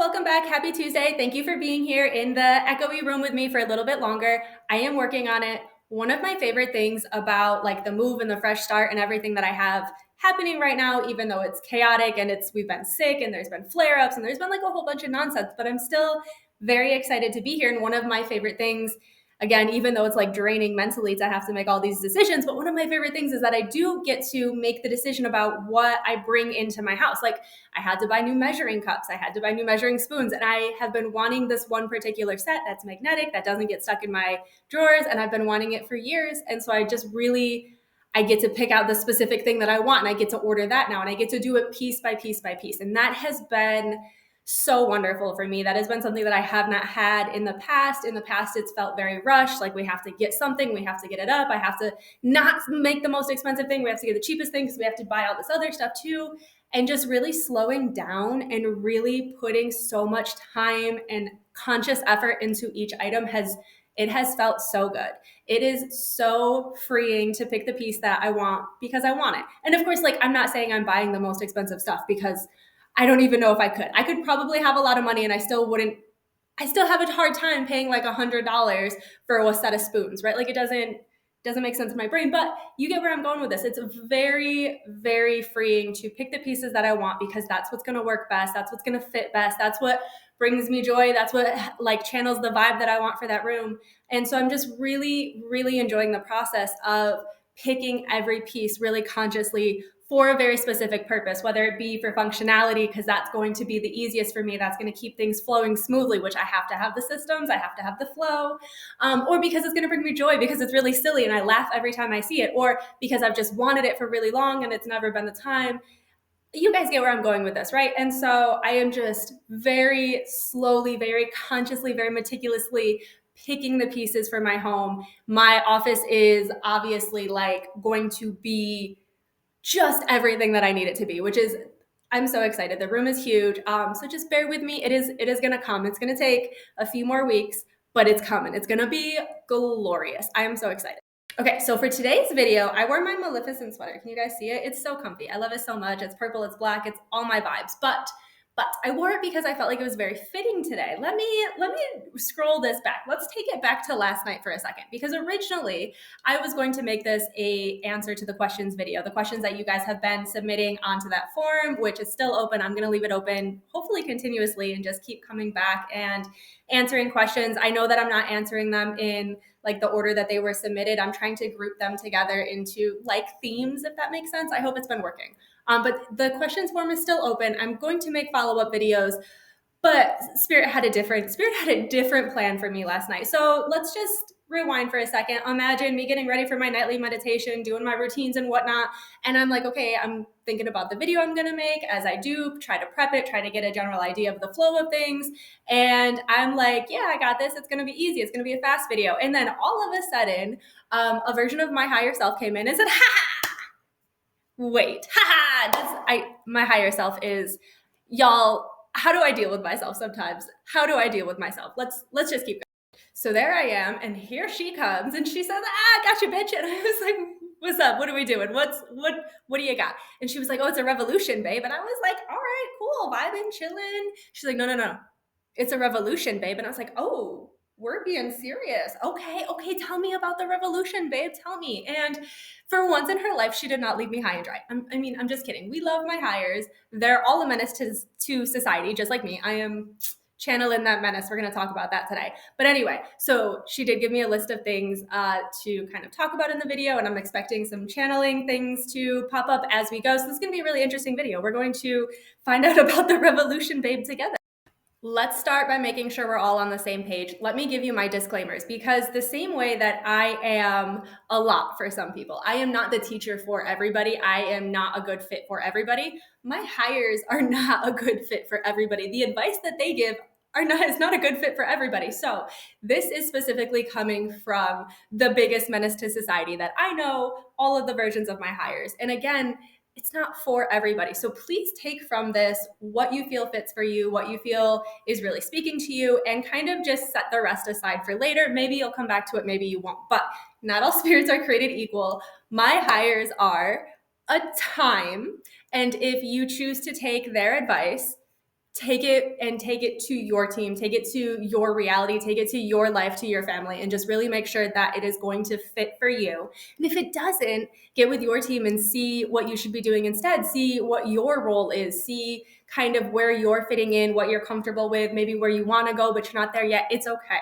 welcome back. Happy Tuesday. Thank you for being here in the echoey room with me for a little bit longer. I am working on it. One of my favorite things about like the move and the fresh start and everything that I have happening right now, even though it's chaotic and we've been sick and there's been flare-ups and there's been like a whole bunch of nonsense, but I'm still very excited to be here. And one of my favorite things, again, even though it's like draining mentally to have to make all these decisions, but one of my favorite things is that I do get to make the decision about what I bring into my house. Like I had to buy new measuring cups, I had to buy new measuring spoons, and I have been wanting this one particular set that's magnetic, that doesn't get stuck in my drawers, and I've been wanting it for years. And so I get to pick out the specific thing that I want, and I get to order that now, and I get to do it piece by piece by piece. And that has been so wonderful for me. That has been something that I have not had in the past. In the past, it's felt very rushed. Like we have to get something, we have to get it up. I have to not make the most expensive thing. We have to get the cheapest thing because we have to buy all this other stuff too. And just really slowing down and really putting so much time and conscious effort into each item has felt so good. It is so freeing to pick the piece that I want because I want it. And of course, like I'm not saying I'm buying the most expensive stuff because I don't even know if I could. I could probably have a lot of money and I still have a hard time paying like $100 for a set of spoons, right? Like it doesn't make sense in my brain, but you get where I'm going with this. It's very, very freeing to pick the pieces that I want because that's what's going to work best. That's what's going to fit best. That's what brings me joy. That's what like channels the vibe that I want for that room. And so I'm just really, really enjoying the process of picking every piece really consciously for a very specific purpose, whether it be for functionality, because that's going to be the easiest for me. That's going to keep things flowing smoothly, which I have to have the systems, I have to have the flow, or because it's going to bring me joy because it's really silly and I laugh every time I see it, or because I've just wanted it for really long and it's never been the time. You guys get where I'm going with this, right? And so I am just very slowly, very consciously, very meticulously picking the pieces for my home. My office is obviously like going to be just everything that I need it to be, which is I'm so excited. The room is huge. So just bear with me. It is gonna come. It's gonna take a few more weeks, but it's coming. It's gonna be glorious. I am so excited. Okay, so for today's video, I wore my Maleficent sweater. Can you guys see it? It's so comfy. I love it so much. It's purple, it's black, it's all my vibes. But I wore it because I felt like it was very fitting today. Let me scroll this back. Let's take it back to last night for a second, because originally I was going to make this a answer to the questions video, the questions that you guys have been submitting onto that forum, which is still open. I'm going to leave it open, hopefully continuously, and just keep coming back and answering questions. I know that I'm not answering them in like the order that they were submitted. I'm trying to group them together into like themes, if that makes sense. I hope it's been working. But the questions form is still open. I'm going to make follow-up videos, but Spirit had a different plan for me last night. So let's just rewind for a second. Imagine me getting ready for my nightly meditation, doing my routines and whatnot. And I'm like, okay, I'm thinking about the video I'm going to make as I do, try to prep it, try to get a general idea of the flow of things. And I'm like, yeah, I got this. It's going to be easy. It's going to be a fast video. And then all of a sudden, a version of my higher self came in and said, ha! Wait, my higher self is, y'all, how do I deal with myself sometimes? How do I deal with myself? Let's just keep going. So there I am, and here she comes, and she says, gotcha, bitch. And I was like, what's up? What are we doing? What do you got? And she was like, oh, it's a revolution, babe. And I was like, all right, cool, vibing, chilling. She's like, no. It's a revolution, babe. And I was like, oh, we're being serious. Okay, tell me about the revolution, babe. Tell me. And for once in her life, she did not leave me high and dry. I'm just kidding. We love my hires. They're all a menace to society, just like me. I am channeling that menace. We're going to talk about that today. But anyway, so she did give me a list of things to kind of talk about in the video, and I'm expecting some channeling things to pop up as we go. So this is going to be a really interesting video. We're going to find out about the revolution, babe, together. Let's start by making sure we're all on the same page. Let me give you my disclaimers, because the same way that I am a lot for some people, I am not the teacher for everybody. I am not a good fit for everybody. My hires are not a good fit for everybody. The advice that they give is not a good fit for everybody. So this is specifically coming from the biggest menace to society that I know, all of the versions of my hires. And again, it's not for everybody. So please take from this what you feel fits for you, what you feel is really speaking to you, and kind of just set the rest aside for later. Maybe you'll come back to it, maybe you won't, but not all spirits are created equal. My hires are a time, and if you choose to take their advice, take it to your team, take it to your reality, take it to your life, to your family, and just really make sure that it is going to fit for you. And if it doesn't, get with your team and see what you should be doing instead. See what your role is, see kind of where you're fitting in, what you're comfortable with, maybe where you want to go but you're not there yet. It's okay.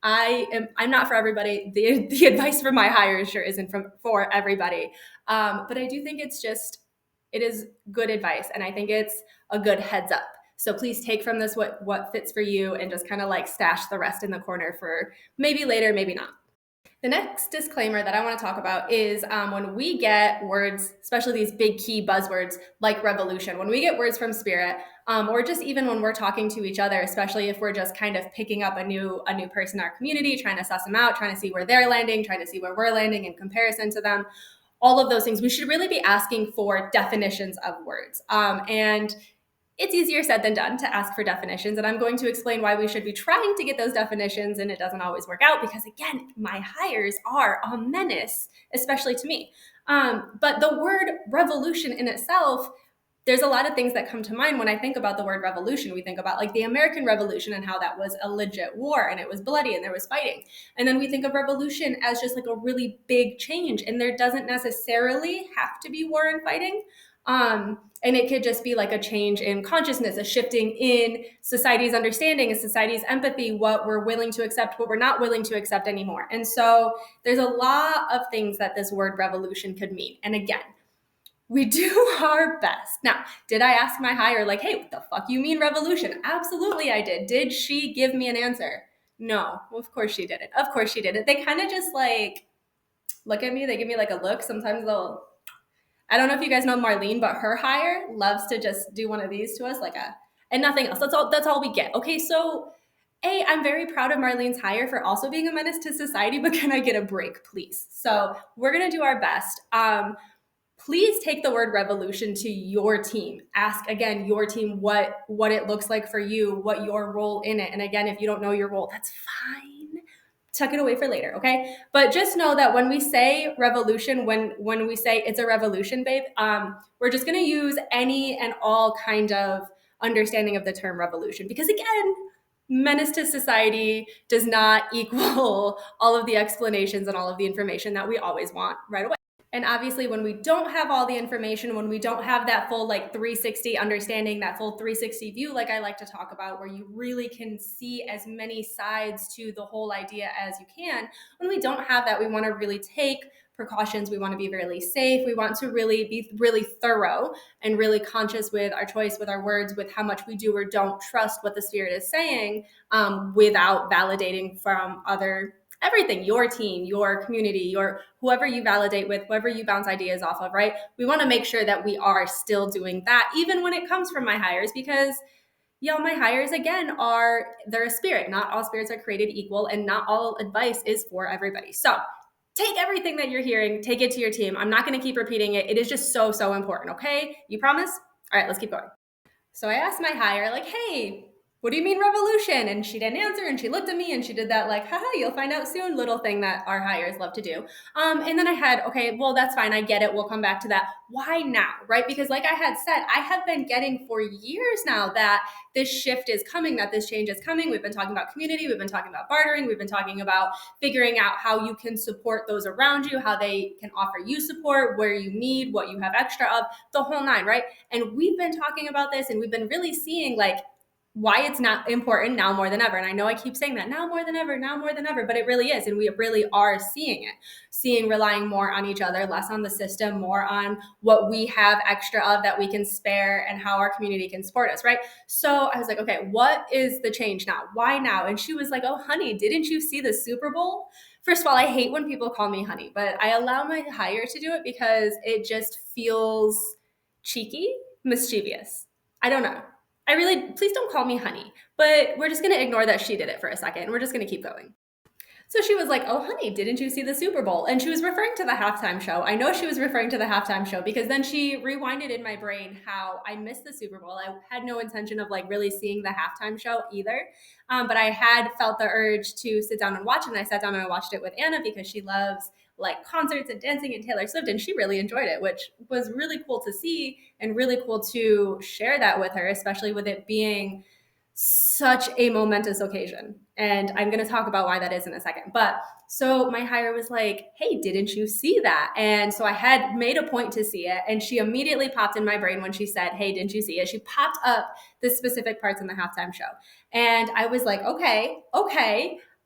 I'm not for everybody. The advice from my hires sure isn't for everybody. But I do think it is good advice, and I think it's a good heads up. So please take from this what fits for you, and just kind of like stash the rest in the corner for maybe later, maybe not. The next disclaimer that I want to talk about is when we get words, especially these big key buzzwords like revolution, when we get words from spirit, or just even when we're talking to each other, especially if we're just kind of picking up a new person in our community, trying to suss them out, trying to see where they're landing, trying to see where we're landing in comparison to them, all of those things, we should really be asking for definitions of words. And it's easier said than done to ask for definitions, and I'm going to explain why we should be trying to get those definitions, and it doesn't always work out because, again, my hires are a menace, especially to me. But the word revolution in itself, there's a lot of things that come to mind when I think about the word revolution. We think about like the American Revolution and how that was a legit war and it was bloody and there was fighting. And then we think of revolution as just like a really big change, and there doesn't necessarily have to be war and fighting. And it could just be like a change in consciousness, a shifting in society's understanding, a society's empathy, what we're willing to accept, what we're not willing to accept anymore. And so there's a lot of things that this word revolution could mean. And again, we do our best. Now, did I ask my hire, like, hey, what the fuck you mean revolution? Absolutely I did. Did she give me an answer? No, of course she didn't. Of course she didn't. They kind of just like look at me. They give me like a look. Sometimes I don't know if you guys know Marlene, but her hire loves to just do one of these to us, and nothing else. That's all we get. Okay, so I'm very proud of Marlene's hire for also being a menace to society, but can I get a break, please? So we're gonna do our best. Please take the word revolution to your team. Ask again your team what it looks like for you, what your role in it. And again, if you don't know your role, that's fine. Tuck it away for later, okay? But just know that when we say revolution, when we say it's a revolution, babe, we're just gonna use any and all kind of understanding of the term revolution, because again, menace to society does not equal all of the explanations and all of the information that we always want right away. And obviously, when we don't have all the information, when we don't have that full like 360 understanding, that full 360 view, like I like to talk about, where you really can see as many sides to the whole idea as you can, when we don't have that, we want to really take precautions. We want to be really safe. We want to really be really thorough and really conscious with our choice, with our words, with how much we do or don't trust what the Spirit is saying, without validating from everything, your team, your community, your whoever you validate with, whoever you bounce ideas off of, right? We want to make sure that we are still doing that, even when it comes from my hires, because my hires, again, they're a spirit. Not all spirits are created equal, and not all advice is for everybody. So take everything that you're hearing, take it to your team. I'm not going to keep repeating it. It is just so, so important, okay? You promise? All right, let's keep going. So I asked my hire, like, hey, what do you mean revolution? And she didn't answer, and she looked at me and she did that like, haha, you'll find out soon little thing that our hires love to do. And then I had, okay, well, that's fine. I get it. We'll come back to that. Why now, right? Because like I had said, I have been getting for years now that this shift is coming, that this change is coming. We've been talking about community. We've been talking about bartering. We've been talking about figuring out how you can support those around you, how they can offer you support, where you need, what you have extra of, the whole nine, right? And we've been talking about this, and we've been really seeing like why it's not important now more than ever. And I know I keep saying that now more than ever, but it really is. And we really are seeing relying more on each other, less on the system, more on what we have extra of that we can spare and how our community can support us, right? So I was like, okay, what is the change now? Why now? And she was like, oh, honey, didn't you see the Super Bowl? First of all, I hate when people call me honey, but I allow my hire to do it because it just feels cheeky, mischievous. I don't know. Please don't call me honey, but we're just going to ignore that she did it for a second. We're just going to keep going. So she was like, oh, honey, didn't you see the Super Bowl? And she was referring to the halftime show. I know she was referring to the halftime show because then she rewinded in my brain how I missed the Super Bowl. I had no intention of like really seeing the halftime show either. But I had felt the urge to sit down and watch it. And I sat down and I watched it with Anna because she loves like concerts and dancing and Taylor Swift, and she really enjoyed it, which was really cool to see and really cool to share that with her, especially with it being such a momentous occasion. And I'm going to talk about why that is in a second. But so my hire was like, hey, didn't you see that? And so I had made a point to see it. And she immediately popped in my brain when she said, hey, didn't you see it? She popped up the specific parts in the halftime show. And I was like, okay,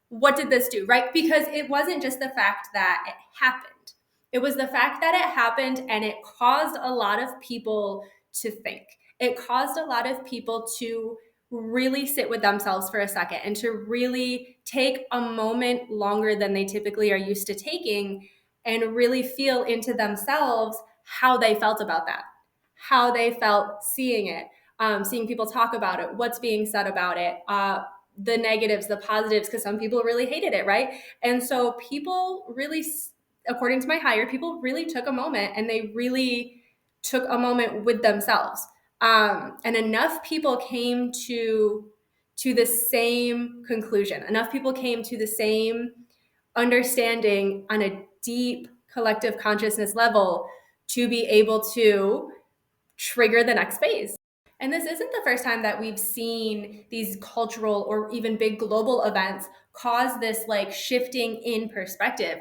what did this do? Right? Because it wasn't just the fact that it happened. It was the fact that it happened and it caused a lot of people to think. It caused a lot of people to really sit with themselves for a second and to really take a moment longer than they typically are used to taking and really feel into themselves how they felt about that, how they felt seeing it, seeing people talk about it, what's being said about it, the negatives, the positives, because some people really hated it, right? And so people really, according to my hire, people really took a moment and they really took a moment with themselves. And enough people came to the same conclusion. Enough people came to the same understanding on a deep collective consciousness level to be able to trigger the next phase. And this isn't the first time that we've seen these cultural or even big global events cause this like shifting in perspective.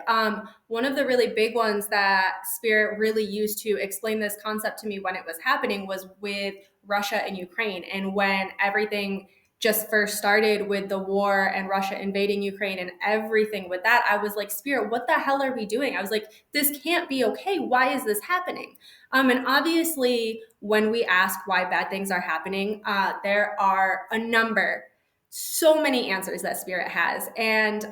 One of the really big ones that Spirit really used to explain this concept to me when it was happening was with Russia and Ukraine. And when everything just first started with the war and Russia invading Ukraine and everything with that, I was like, Spirit, what the hell are we doing? I was like, this can't be okay. Why is this happening? And obviously, when we ask why bad things are happening, there are a number, so many answers that Spirit has. And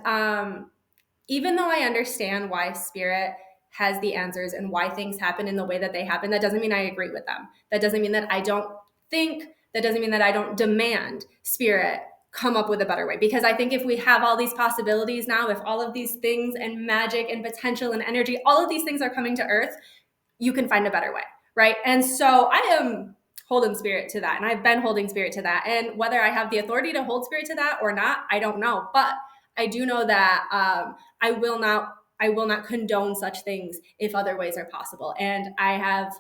even though I understand why Spirit has the answers and why things happen in the way that they happen, that doesn't mean I agree with them. That doesn't mean that I don't think, that doesn't mean that I don't demand Spirit come up with a better way. Because I think if we have all these possibilities now, if all of these things and magic and potential and energy, all of these things are coming to Earth, you can find a better way, right? And so I am holding Spirit to that, and I've been holding Spirit to that. And whether I have the authority to hold Spirit to that or not, I don't know. But I do know that I will not condone such things if other ways are possible. And I have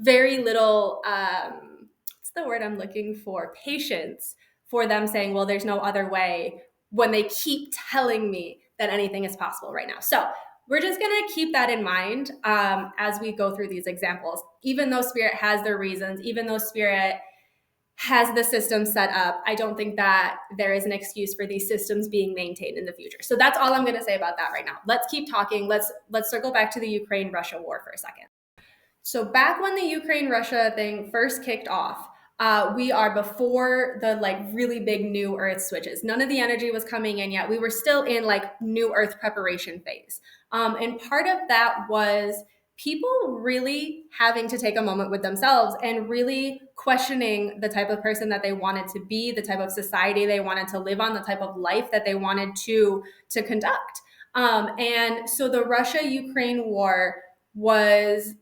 very little what's the word I'm looking for? Patience for them saying, well, there's no other way, when they keep telling me that anything is possible right now. So we're just going to keep that in mind as we go through these examples. Even though Spirit has their reasons, even though Spirit has the system set up, I don't think that there is an excuse for these systems being maintained in the future. So that's all I'm going to say about that right now. Let's keep talking. Let's circle back to the Ukraine-Russia war for a second. So back when the Ukraine-Russia thing first kicked off, we are before the like really big new Earth switches. None of the energy was coming in yet. We were still in like new Earth preparation phase. And part of that was people really having to take a moment with themselves and really questioning the type of person that they wanted to be, the type of society they wanted to live on, the type of life that they wanted to conduct. And so the Russia-Ukraine war was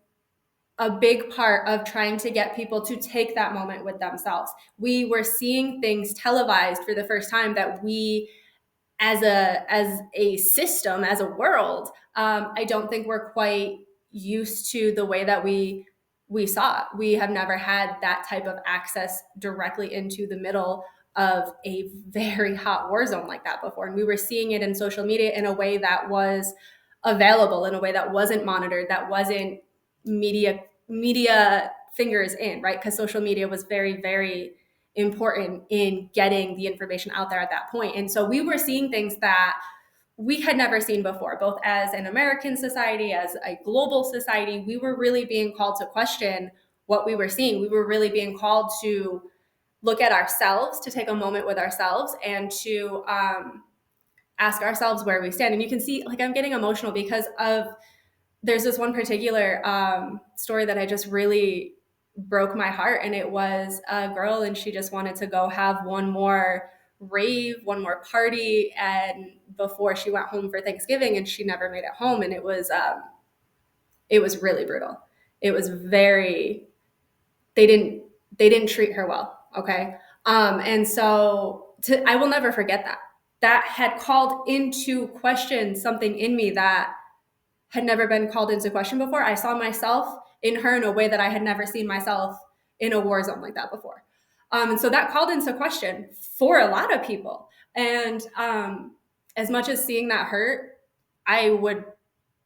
a big part of trying to get people to take that moment with themselves. We were seeing things televised for the first time that we, as a system, as a world, I don't think we're quite used to the way that we saw it. We have never had that type of access directly into the middle of a very hot war zone like that before. And we were seeing it in social media in a way that was available, in a way that wasn't monitored, that wasn't media fingers in, right? Because social media was very, very important in getting the information out there at that point. And so we were seeing things that we had never seen before, both as an American society, as a global society. We were really being called to question what we were seeing. We were really being called to look at ourselves, to take a moment with ourselves, and to ask ourselves where we stand. And you can see, like, I'm getting emotional because of there's this one particular story that I just really broke my heart. And it was a girl, and she just wanted to go have one more rave, one more party, and before she went home for Thanksgiving, and she never made it home. And it was really brutal. It was very, they didn't treat her well. Okay. And so I will never forget that. That had called into question something in me that had never been called into question before. I saw myself in her in a way that I had never seen myself in a war zone like that before. And so that called into question for a lot of people. And as much as seeing that hurt, I would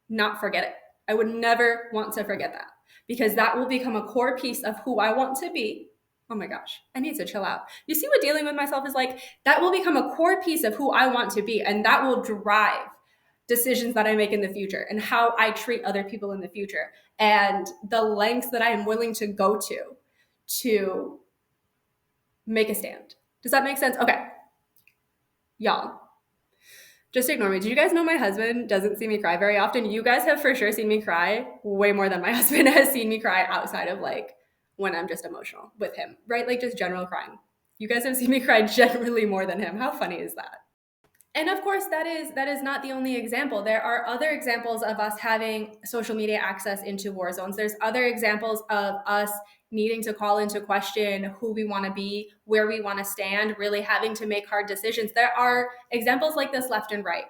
not forget it. I would never want to forget that, because that will become a core piece of who I want to be. Oh my gosh, I need to chill out. You see what dealing with myself is like? That will become a core piece of who I want to be, and that will drive decisions that I make in the future and how I treat other people in the future and the lengths that I am willing to go to make a stand. Does that make sense? Okay. Y'all, just ignore me. Did you guys know my husband doesn't see me cry very often? You guys have for sure seen me cry way more than my husband has seen me cry outside of like when I'm just emotional with him, right? Like just general crying. You guys have seen me cry generally more than him. How funny is that? And of course, that is not the only example. There are other examples of us having social media access into war zones. There's other examples of us needing to call into question who we want to be, where we want to stand, really having to make hard decisions. There are examples like this left and right.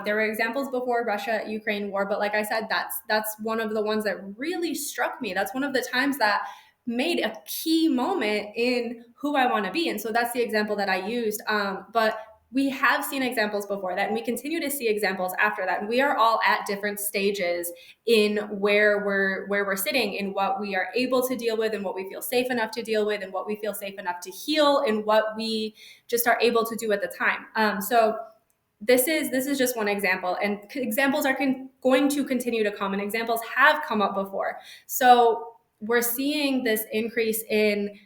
There were examples before Russia-Ukraine war, but like I said, that's one of the ones that really struck me. That's one of the times that made a key moment in who I want to be. And so that's the example that I used. But we have seen examples before that, and we continue to see examples after that. And we are all at different stages in where we're sitting, in what we are able to deal with, and what we feel safe enough to deal with, and what we feel safe enough to heal, and what we just are able to do at the time. So this is just one example, and examples are going to continue to come, and examples have come up before. So we're seeing this increase in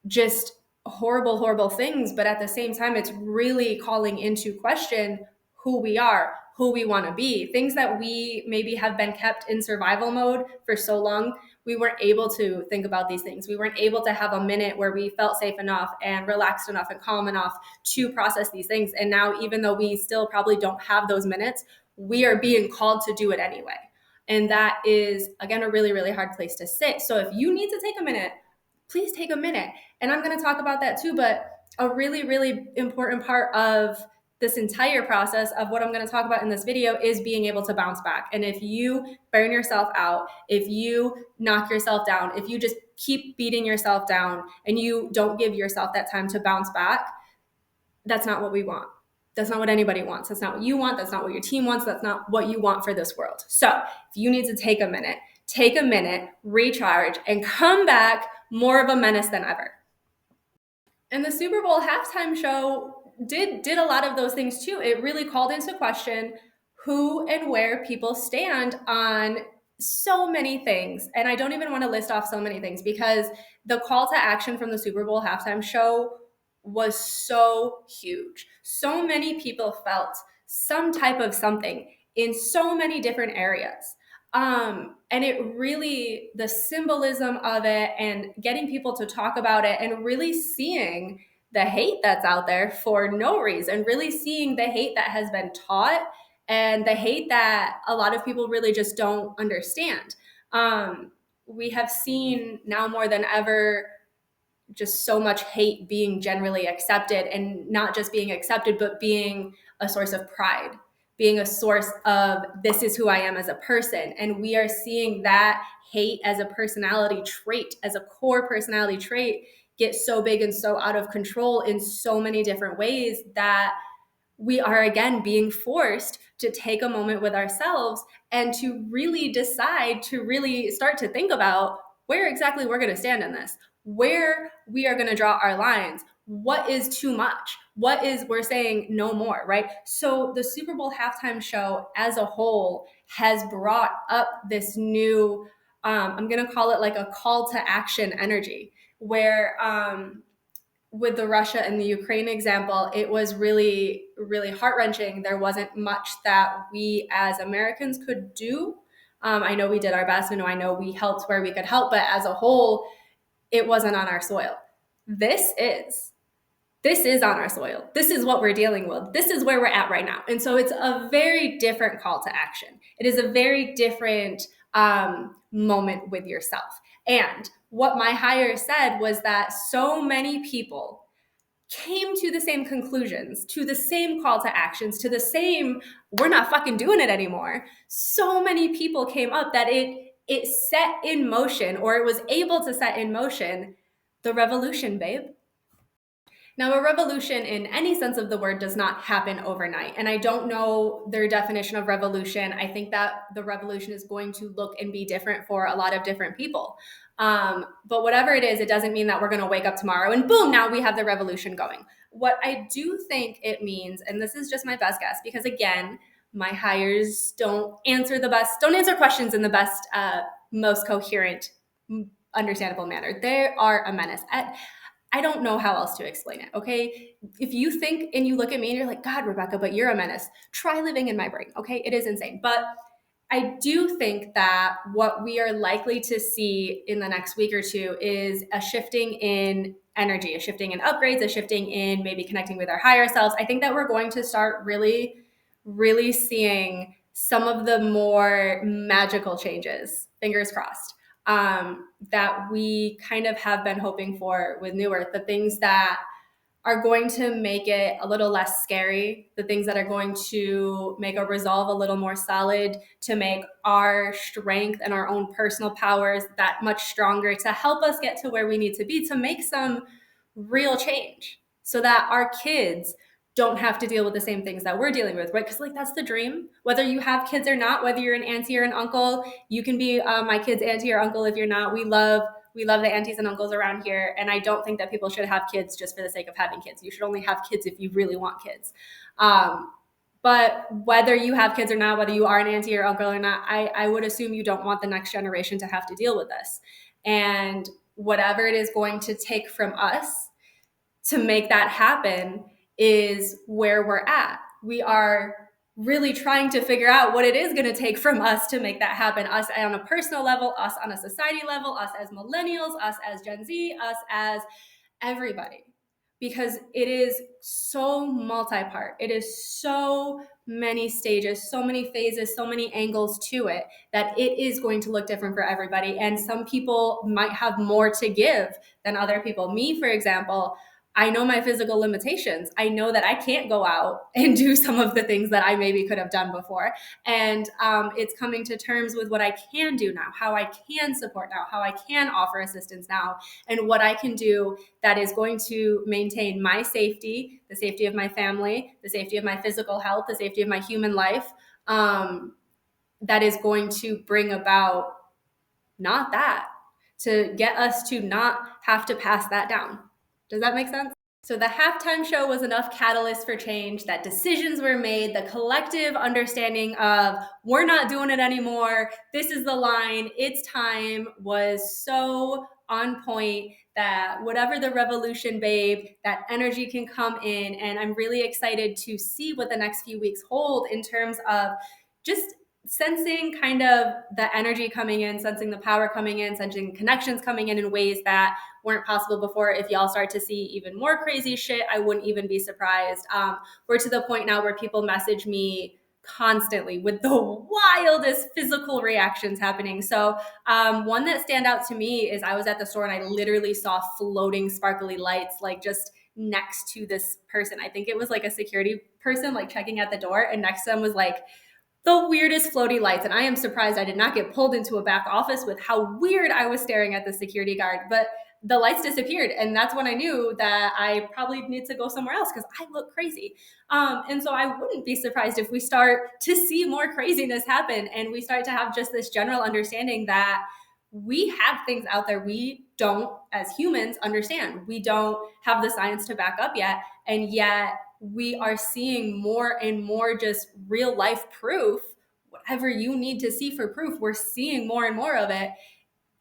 just horrible things, but at the same time, it's really calling into question who we are, who we want to be. Things that we maybe have been kept in survival mode for so long, we weren't able to think about these things. We weren't able to have a minute where we felt safe enough and relaxed enough and calm enough to process these things. And now, even though we still probably don't have those minutes, we are being called to do it anyway. And that is, again, a really hard place to sit. So if you need to take a minute, please take a minute. And I'm going to talk about that too, but a really important part of this entire process of what I'm going to talk about in this video is being able to bounce back. And if you burn yourself out, if you knock yourself down, if you just keep beating yourself down and you don't give yourself that time to bounce back, that's not what we want. That's not what anybody wants. That's not what you want. That's not what your team wants. That's not what you want for this world. So if you need to take a minute, recharge, and come back more of a menace than ever. And the Super Bowl halftime show did a lot of those things too. It really called into question who and where people stand on so many things. And I don't even want to list off so many things, because the call to action from the Super Bowl halftime show was so huge. So many people felt some type of something in so many different areas. And it really, the symbolism of it and getting people to talk about it and really seeing the hate that's out there for no reason, really seeing the hate that has been taught and the hate that a lot of people really just don't understand. We have seen now more than ever just so much hate being generally accepted, and not just being accepted, but being a source of pride, being a source of, this is who I am as a person. And we are seeing that hate as a personality trait, as a core personality trait, get so big and so out of control in so many different ways that we are again being forced to take a moment with ourselves and to really decide, to really start to think about where exactly we're going to stand in this, where we are going to draw our lines, what is too much, what is, we're saying no more, right? So the Super Bowl halftime show as a whole has brought up this new, I'm going to call it like a call to action energy, where with the Russia and the Ukraine example, it was really heart-wrenching. There wasn't much that we as Americans could do. I know we did our best, and I know we helped where we could help, but as a whole, it wasn't on our soil. This is on our soil. This is what we're dealing with. This is where we're at right now. And so it's a very different call to action. It is a very different moment with yourself. And what my hire said was that so many people came to the same conclusions, to the same call to actions, to the same, we're not fucking doing it anymore. So many people came up that it set in motion, or it was able to set in motion, the revolution, babe. Now, a revolution in any sense of the word does not happen overnight. And I don't know their definition of revolution. I think that the revolution is going to look and be different for a lot of different people. But whatever it is, it doesn't mean that we're going to wake up tomorrow and boom, now we have the revolution going. What I do think it means, and this is just my best guess, because again, my hires don't answer questions in the best, most coherent, understandable manner. They are a menace. I don't know how else to explain it, okay? If you think and you look at me and you're like, God, Rebecca, but you're a menace, try living in my brain, okay? It is insane. But I do think that what we are likely to see in the next week or two is a shifting in energy, a shifting in upgrades, a shifting in maybe connecting with our higher selves. I think that we're going to start really, really seeing some of the more magical changes, fingers crossed, that we kind of have been hoping for with New Earth, the things that are going to make it a little less scary, the things that are going to make our resolve a little more solid, to make our strength and our own personal powers that much stronger, to help us get to where we need to be, to make some real change so that our kids don't have to deal with the same things that we're dealing with, right? Because like that's the dream. Whether you have kids or not, whether you're an auntie or an uncle, you can be my kid's auntie or uncle if you're not. We love the aunties and uncles around here. And I don't think that people should have kids just for the sake of having kids. You should only have kids if you really want kids. But whether you have kids or not, whether you are an auntie or uncle or not, I would assume you don't want the next generation to have to deal with this. And whatever it is going to take from us to make that happen is where we're at. We are really trying to figure out what it is going to take from us to make that happen. Us on a personal level, us on a society level, us as millennials, us as Gen Z, us as everybody. Because it is so multi-part. It is so many stages, so many phases, so many angles to it that it is going to look different for everybody. And some people might have more to give than other people. Me, for example, I know my physical limitations. I know that I can't go out and do some of the things that I maybe could have done before. And it's coming to terms with what I can do now, how I can support now, how I can offer assistance now, and what I can do that is going to maintain my safety, the safety of my family, the safety of my physical health, the safety of my human life, that is going to bring about not that, to get us to not have to pass that down. Does that make sense? So the halftime show was enough catalyst for change that decisions were made, the collective understanding of we're not doing it anymore, this is the line, it's time, was so on point that whatever the revolution, babe, that energy can come in. And I'm really excited to see what the next few weeks hold in terms of just sensing kind of the energy coming in, sensing the power coming in, sensing connections coming in ways that weren't possible before. If y'all start to see even more crazy shit, I wouldn't even be surprised. We're to the point now where people message me constantly with the wildest physical reactions happening. So one that stand out to me is I was at the store and I literally saw floating sparkly lights like just next to this person. I think it was like a security person like checking at the door, and next to them was like the weirdest floaty lights. And I am surprised I did not get pulled into a back office with how weird I was staring at the security guard. But the lights disappeared. And that's when I knew that I probably need to go somewhere else because I look crazy. And so I wouldn't be surprised if we start to see more craziness happen and we start to have just this general understanding that we have things out there we don't, as humans, understand. We don't have the science to back up yet. And yet we are seeing more and more just real life proof. Whatever you need to see for proof, we're seeing more and more of it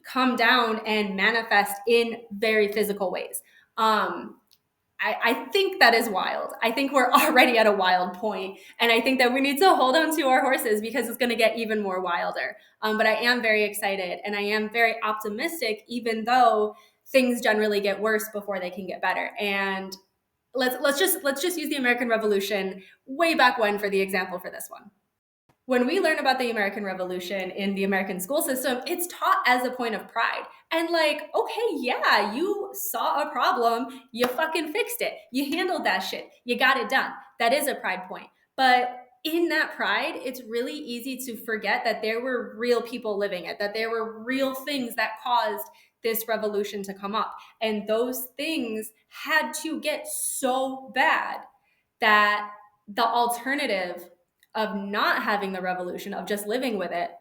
come down and manifest in very physical ways. I think that is wild. I think we're already at a wild point, and I think that we need to hold on to our horses because it's going to get even more wilder. But I am very excited, and I am very optimistic, even though things generally get worse before they can get better. And let's just use the American Revolution way back when for the example for this one. when we learn about the American Revolution in the American school system, it's taught as a point of pride. And like, okay, yeah, you saw a problem, you fucking fixed it, you handled that shit, you got it done. That is a pride point. But in that pride, it's really easy to forget that there were real people living it, that there were real things that caused this revolution to come up. And those things had to get so bad that the alternative of not having the revolution, of just living with it,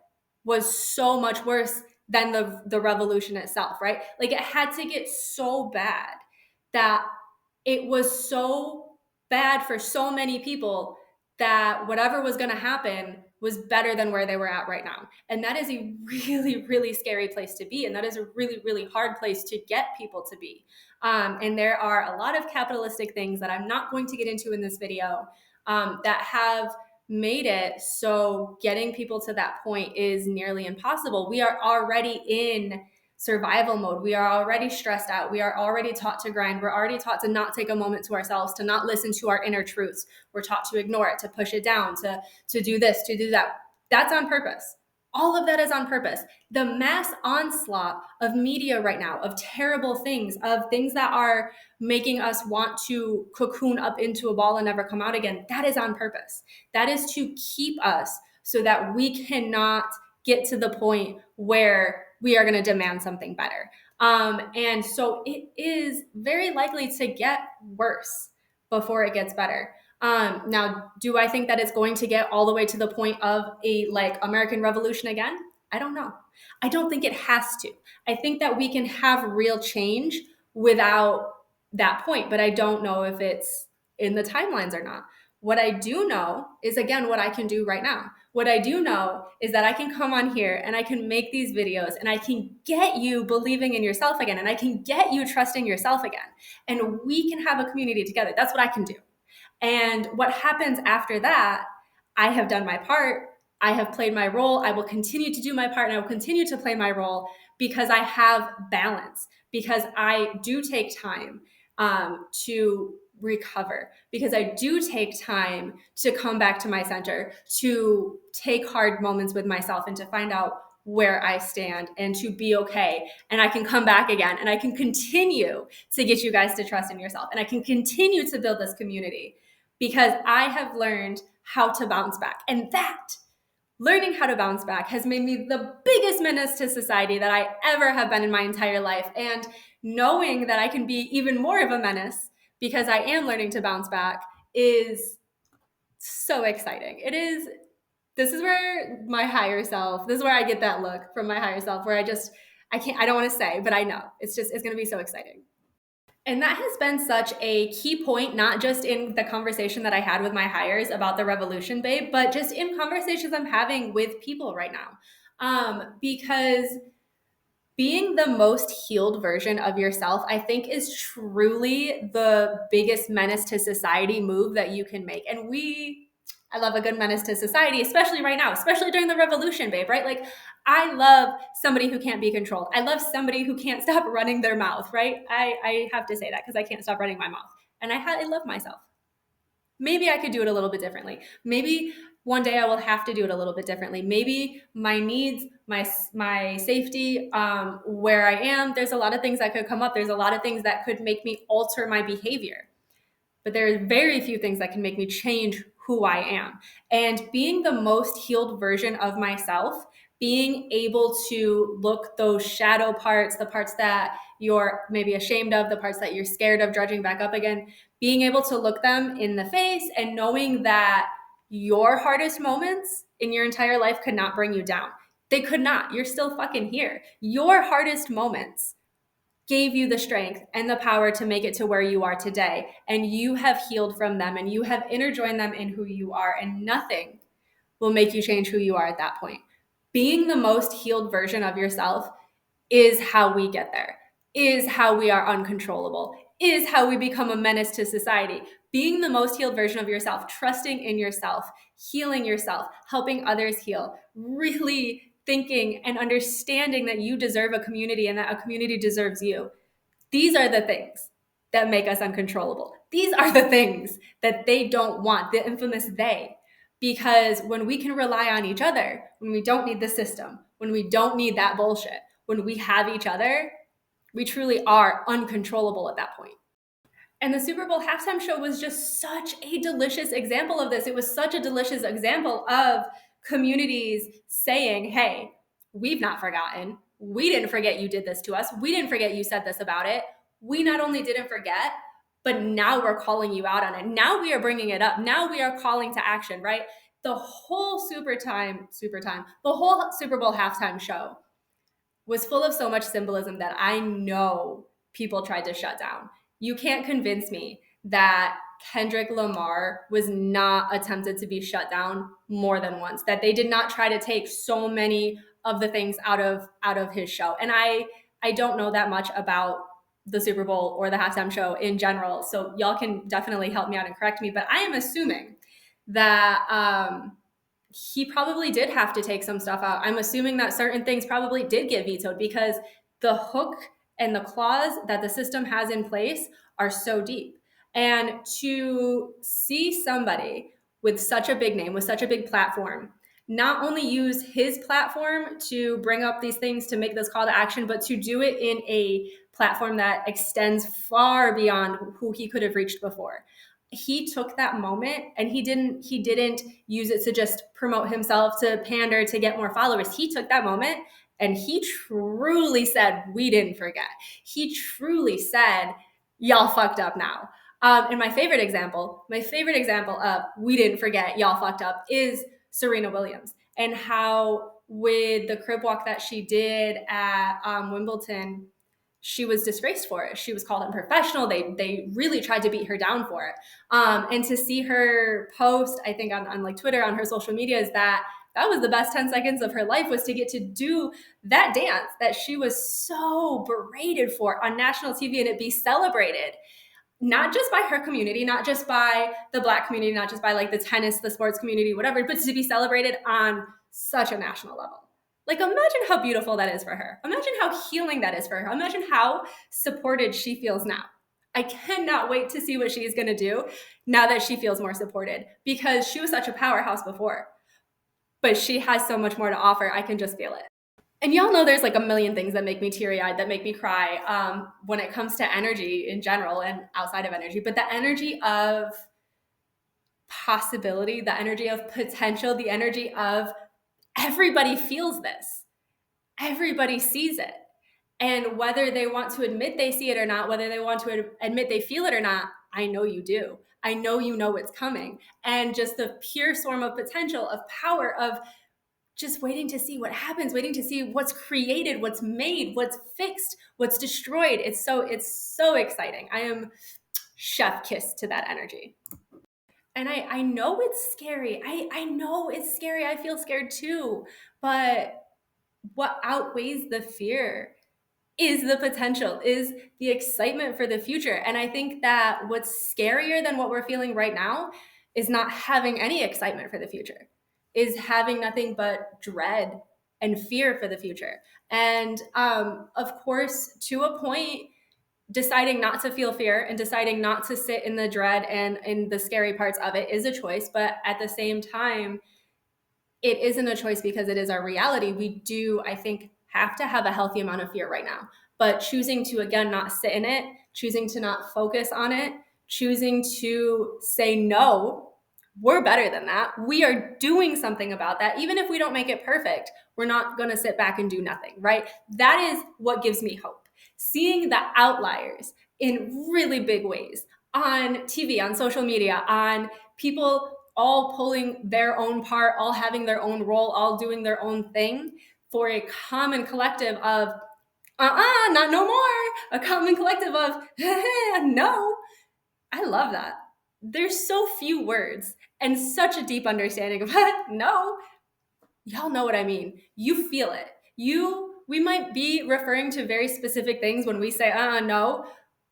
was so much worse than the revolution itself, right? Like it had to get so bad that it was so bad for so many people that whatever was going to happen was better than where they were at right now. And that is a really, really scary place to be. And that is a really, really hard place to get people to be. And there are a lot of capitalistic things that I'm not going to get into in this video that have made it so getting people to that point is nearly impossible. We are already in survival mode. We are already stressed out. We are already taught to grind. We're already taught to not take a moment to ourselves, to not listen to our inner truths. We're taught to ignore it, to push it down, to do this, to do that. That's on purpose. All of that is on purpose. The mass onslaught of media right now, of terrible things, of things that are making us want to cocoon up into a ball and never come out again, that is on purpose. That is to keep us so that we cannot get to the point where we are going to demand something better. And so it is very likely to get worse before it gets better. Now, do I think that it's going to get all the way to the point of a like American Revolution again? I don't know. I don't think it has to. I think that we can have real change without that point, but I don't know if it's in the timelines or not. What I do know is, again, what I can do right now. What I do know is that I can come on here and I can make these videos and I can get you believing in yourself again, and I can get you trusting yourself again. And we can have a community together. That's what I can do. And what happens after that, I have done my part. I have played my role. I will continue to do my part and I will continue to play my role because I have balance, because I do take time to recover, because I do take time to come back to my center, to take hard moments with myself and to find out where I stand and to be okay. And I can come back again and I can continue to get you guys to trust in yourself. And I can continue to build this community because I have learned how to bounce back. And that learning how to bounce back has made me the biggest menace to society that I ever have been in my entire life. And knowing that I can be even more of a menace because I am learning to bounce back is so exciting. It is. This is where my higher self, this is where I get that look from my higher self, where I don't want to say, but I know it's going to be so exciting. And that has been such a key point, not just in the conversation that I had with my hires about the revolution, babe, but just in conversations I'm having with people right now. Because being the most healed version of yourself, I think, is truly the biggest menace to society move that you can make. And I love a good menace to society, especially right now, especially during the revolution, babe, right? Like, I love somebody who can't be controlled. I love somebody who can't stop running their mouth, right? I have to say that because I can't stop running my mouth. And I love myself. Maybe I could do it a little bit differently. Maybe one day I will have to do it a little bit differently. Maybe my needs, my safety, where I am, there's a lot of things that could come up. There's a lot of things that could make me alter my behavior. But there are very few things that can make me change who I am. And being the most healed version of myself, being able to look those shadow parts, the parts that you're maybe ashamed of, the parts that you're scared of dredging back up again, being able to look them in the face and knowing that your hardest moments in your entire life could not bring you down. They could not. You're still fucking here. Your hardest moments gave you the strength and the power to make it to where you are today. And you have healed from them and you have interjoined them in who you are, and nothing will make you change who you are at that point. Being the most healed version of yourself is how we get there, is how we are uncontrollable, is how we become a menace to society. Being the most healed version of yourself, trusting in yourself, healing yourself, helping others heal, really thinking and understanding that you deserve a community and that a community deserves you. These are the things that make us uncontrollable. These are the things that they don't want, the infamous they. Because when we can rely on each other, when we don't need the system, when we don't need that bullshit, when we have each other, we truly are uncontrollable at that point. And the Super Bowl halftime show was just such a delicious example of this. It was such a delicious example of communities saying, hey, we've not forgotten. We didn't forget you did this to us. We didn't forget you said this about it. We not only didn't forget, but now we're calling you out on it. Now we are bringing it up. Now we are calling to action, right? The whole the whole Super Bowl halftime show was full of so much symbolism that I know people tried to shut down. You can't convince me that Kendrick Lamar was not attempted to be shut down more than once, that they did not try to take so many of the things out of his show. And I don't know that much about the Super Bowl or the halftime show in general, so y'all can definitely help me out and correct me, but I am assuming that he probably did have to take some stuff out. I'm assuming that certain things probably did get vetoed because the hook and the clause that the system has in place are so deep. And to see somebody with such a big name, with such a big platform, not only use his platform to bring up these things to make this call to action, but to do it in a platform that extends far beyond who he could have reached before. He took that moment and he didn't use it to just promote himself, to pander, to get more followers. He took that moment and he truly said, we didn't forget. He truly said, y'all fucked up now. And my favorite example of we didn't forget, y'all fucked up is Serena Williams, and how with the crib walk that she did at Wimbledon, she was disgraced for it. She was called unprofessional. They really tried to beat her down for it. And to see her post, I think on like Twitter, on her social media, is that was the best 10 seconds of her life, was to get to do that dance that she was so berated for on national TV, and it be celebrated, not just by her community, not just by the Black community, not just by like the tennis, the sports community, whatever, but to be celebrated on such a national level. Like, imagine how beautiful that is for her. Imagine how healing that is for her. Imagine how supported she feels now. I cannot wait to see what she's going to do now that she feels more supported, because she was such a powerhouse before, but she has so much more to offer. I can just feel it. And y'all know there's like a million things that make me teary-eyed, that make me cry when it comes to energy in general and outside of energy. But the energy of possibility, the energy of potential, the energy of everybody feels this. Everybody sees it. And whether they want to admit they see it or not, whether they want to admit they feel it or not, I know you do. I know you know it's coming. And just the pure swarm of potential, of power, of just waiting to see what happens, waiting to see what's created, what's made, what's fixed, what's destroyed. It's so exciting. I am chef kiss to that energy. And I know it's scary. I know it's scary. I feel scared too. But what outweighs the fear is the potential, is the excitement for the future. And I think that what's scarier than what we're feeling right now is not having any excitement for the future, is having nothing but dread and fear for the future. And of course, to a point, deciding not to feel fear and deciding not to sit in the dread and in the scary parts of it is a choice. But at the same time, it isn't a choice because it is our reality. We do, I think, have to have a healthy amount of fear right now. But choosing to, again, not sit in it, choosing to not focus on it, choosing to say no, we're better than that. We are doing something about that. Even if we don't make it perfect, we're not going to sit back and do nothing, right? That is what gives me hope. Seeing the outliers in really big ways on TV, on social media, on people all pulling their own part, all having their own role, all doing their own thing for a common collective of, not no more, a common collective of, no. I love that. There's so few words and such a deep understanding of no. Y'all know what I mean. You feel it. We might be referring to very specific things when we say, no,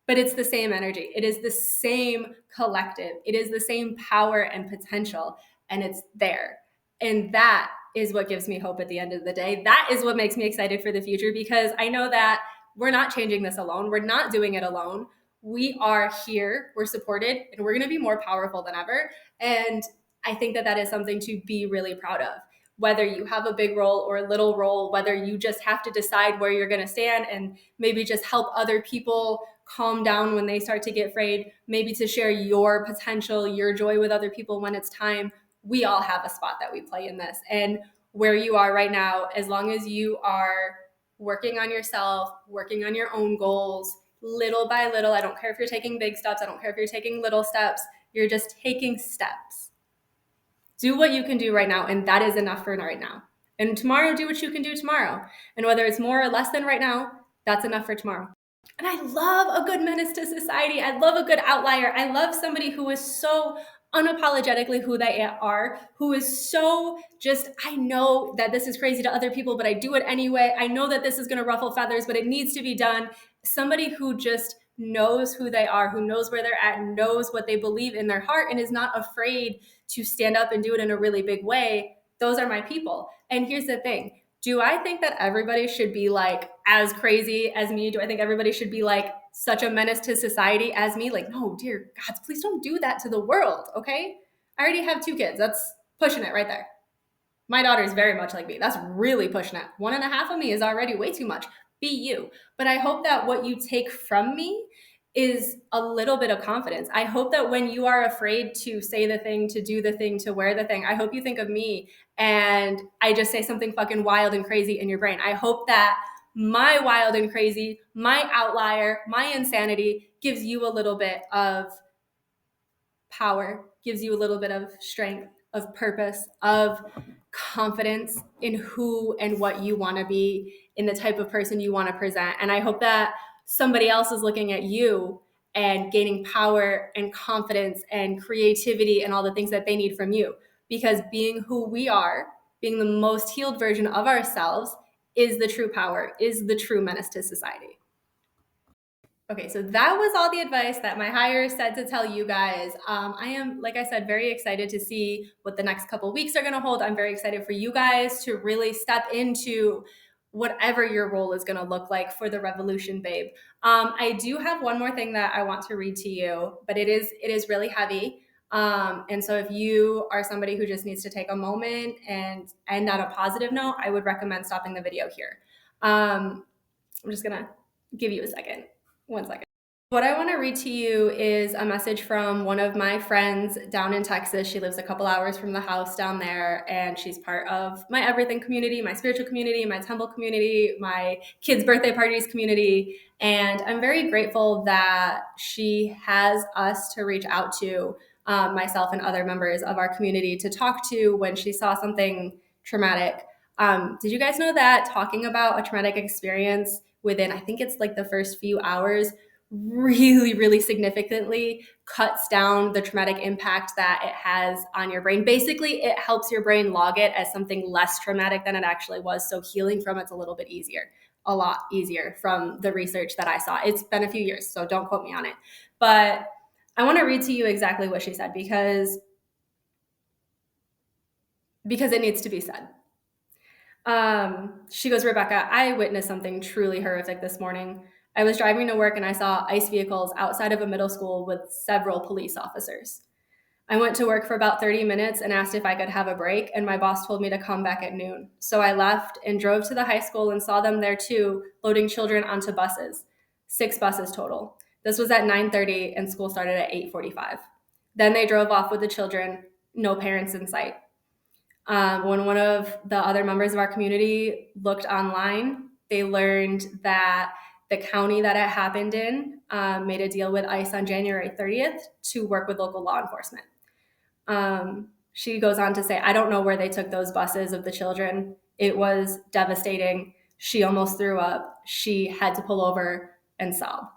but it's the same energy. It is the same collective. It is the same power and potential, and it's there. And that is what gives me hope at the end of the day. That is what makes me excited for the future, because I know that we're not changing this alone. We're not doing it alone. We are here, we're supported, and we're going to be more powerful than ever. And I think that that is something to be really proud of. Whether you have a big role or a little role, whether you just have to decide where you're going to stand and maybe just help other people calm down when they start to get afraid, maybe to share your potential, your joy with other people when it's time. We all have a spot that we play in this. And where you are right now, as long as you are working on yourself, working on your own goals, little by little, I don't care if you're taking big steps, I don't care if you're taking little steps, you're just taking steps. Do what you can do right now, and that is enough for right now. And tomorrow, do what you can do tomorrow. And whether it's more or less than right now, that's enough for tomorrow. And I love a good menace to society. I love a good outlier. I love somebody who is so unapologetically who they are, who is so just, I know that this is crazy to other people, but I do it anyway. I know that this is going to ruffle feathers, but it needs to be done. Somebody who just knows who they are, who knows where they're at, knows what they believe in their heart, and is not afraid to stand up and do it in a really big way. Those are my people. And here's the thing. Do I think that everybody should be like as crazy as me? Do I think everybody should be like such a menace to society as me? Like, no, dear gods, please don't do that to the world, okay? I already have 2 kids. That's pushing it right there. My daughter is very much like me. That's really pushing it. 1.5 of me is already way too much. Be you. But I hope that what you take from me is a little bit of confidence. I hope that when you are afraid to say the thing, to do the thing, to wear the thing, I hope you think of me and I just say something fucking wild and crazy in your brain. I hope that my wild and crazy, my outlier, my insanity gives you a little bit of power, gives you a little bit of strength, of purpose, of confidence in who and what you want to be, in the type of person you want to present. And I hope that somebody else is looking at you and gaining power and confidence and creativity and all the things that they need from you. Because being who we are, being the most healed version of ourselves, is the true power, is the true menace to society. Okay, so that was all the advice that my hire said to tell you guys. I am, like I said, very excited to see what the next couple weeks are going to hold. I'm very excited for you guys to really step into whatever your role is going to look like for the Revolution Babe. I do have one more thing that I want to read to you, but it is really heavy. And so if you are somebody who just needs to take a moment and end on a positive note, I would recommend stopping the video here. I'm just going to give you a second. 1 second. What I want to read to you is a message from one of my friends down in Texas. She lives a couple hours from the house down there, and she's part of my everything community, my spiritual community, my temple community, my kids' birthday parties community. And I'm very grateful that she has us to reach out to, myself and other members of our community, to talk to when she saw something traumatic. Did you guys know that talking about a traumatic experience within, I think it's like the first few hours, really, really significantly cuts down the traumatic impact that it has on your brain. Basically, it helps your brain log it as something less traumatic than it actually was. So healing from it's a little bit easier, a lot easier from the research that I saw. It's been a few years, so don't quote me on it. But I want to read to you exactly what she said because it needs to be said. She goes, Rebecca, I witnessed something truly horrific this morning. I was driving to work and I saw ICE vehicles outside of a middle school with several police officers. I went to work for about 30 minutes and asked if I could have a break, and my boss told me to come back at noon. So I left and drove to the high school and saw them there too, loading children onto buses. 6 buses total. This was at 9:30 and school started at 8:45. Then they drove off with the children, no parents in sight. When one of the other members of our community looked online, they learned that the county that it happened in made a deal with ICE on January 30th to work with local law enforcement. She goes on to say, I don't know where they took those buses of the children. It was devastating. She almost threw up. She had to pull over and sob.